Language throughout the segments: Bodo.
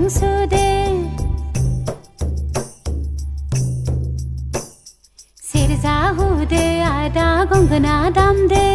सुदे सेरजा हुदे आदा गंगोना दामदे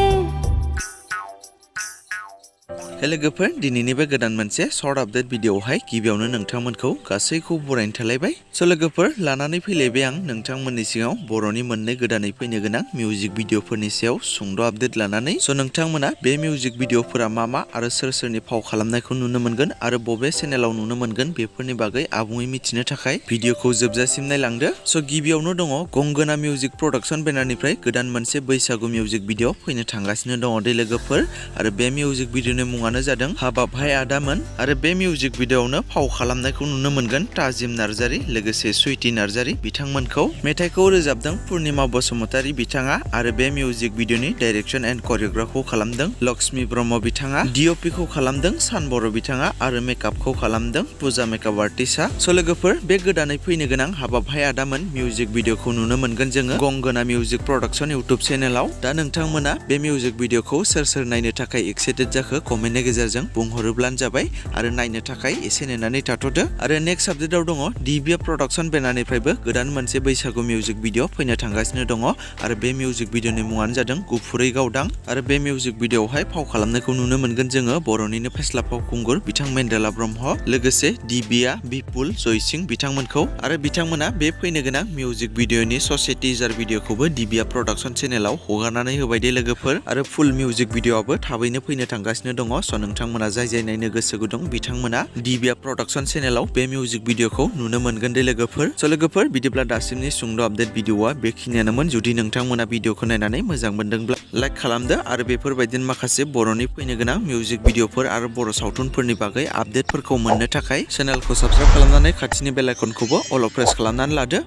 लोगोफोर दिनैनि बे गोदान मोनसे सर्ट आपडेट भिडिअआवहाय गिबियावनो नोंथांमोनखौ गासैखौ बरायनो थालायबाय लोगोफोर लानानै फैलायबाय आं नोंथांमोननि सिगाङाव बर'नि मोननै गोदानै फैनो गोनां मिउजिक भिडिअफोरनि सायाव सुंद' आपडेट लानानै नोंथांमोना बे मिउजिक भिडिअफोरा मा आरो सोर सोरनि फाव खालामनायखौ नुनो मोनगोन आरो बबे चेनेलाव नुनो मोनगोन बेफोरनि बागै आबुङै मिथिनो थाखाय भिडिअखौ जोबजासिम नायलांदो गिबियावनो दङ गंगोना मिउजिक प्रडाक्शन बेनारनिफ्राय गोदान मोनसे बैसागु मिउजिक भिडिअ फैनो थांगासिनो दङ दे लोगोफोर आरो बे मिउजिक भिडिअनि मुङानो जादों हाबाब आदामोन आरो बे मिउजिक भिडिअआवनो फाव खालामनायखौ नुनो मोनगोन ताजिम नार्जारी लोगोसे स्वीey नार्जारी बिथांमोनखौ मेथाइखौ रोजाबदों पुर्णिमा बसुमतारी बिथाङा आरो बे मिउजिक भिडिअनि डाइरेक्शन एन्ड करियोग्राफखौ खालामदों लक्ष्मी ब्रह्म बिथाङा डिअपिखौ खालामदों सान बर' बिथाङा आरो मेकआपखौ खालामदों पुजा मेकआप आर्टिस्टआ लोगोफोर बे गोदानै फैनो गोनां हाबाब आदामोन मिउजिक भिडिअखौ नुनो मोनगोन जोङो गंगोना मिउजिक प्रडाक्शन इउटुब चेनेलाव दा नोंथांमोना बे मिउजिक भिडिअखौ सोर सोर नायनो थाखाय एक्साइटेड जाखो कमेन्टनि गेजेरजों बुंहरोब्लानो जाबाय आरो नायनो थाखाय एसे नेनानै थाथ'दो आरो नेक्स्ट आपडेटआव दङ डिबिए प्रडाक्शन बेनारनिफ्रायबो गोदान मोनसे बैसागु मिउजिक भिडिअ फैनो थांगासिनो दङ आरो बे मिउजिक भिडिअनि मुङानो जादों गुफुरै गावदां आरो बे मिउजिक भिडिअआवहाय फाव खालामनायखौ नुनो मोनगोन जोङो बर'निनो फेस्ला फावखुंगुर बिथां मेन्देला ब्रह्म लोगोसे डिबिया बिपुल जयसिं बिथांमोनखौ आरो बिथांमोना बे फैनो गोनां मिउजिक भिडिअनि ससे टिजार भिडिअखौबो डिबिया प्रडाक्शन चेनेलाव हगारनानै होबाय दे लोगोफोर आरो फुल मिउजिक भिडिअआबो थाबैनो फैनो थांगासिनो दङ नोंथांमोना जाय नायनो गोसो गुदुं बिथांमोना डिबिया प्रडाक्शन चेनेलाव बे मिउजिक भिडिअखौ नुनो मोनगोन दे लोगोफोर बिदिब्ला दासिमनि सुंद' आपडेट भिडिअआ बेखिनियानोमोन जुदि नोंथांमोना भिडिअखौ नायनानै मोजां मोनदोंब्ला लाइक खालामदो आरो बेफोरबायदिनो माखासे बर'नि फैनो गोनां मिउजिक भिडिअफोर आरो बर' सावथुनफोरनि बागै आपडेटफोरखौ मोननो थाखाय चेनेलखौ साबस्क्राइब खालामनानै खाथिनि बेल आइकनखौबो अल प्रेस खालामनानै लादो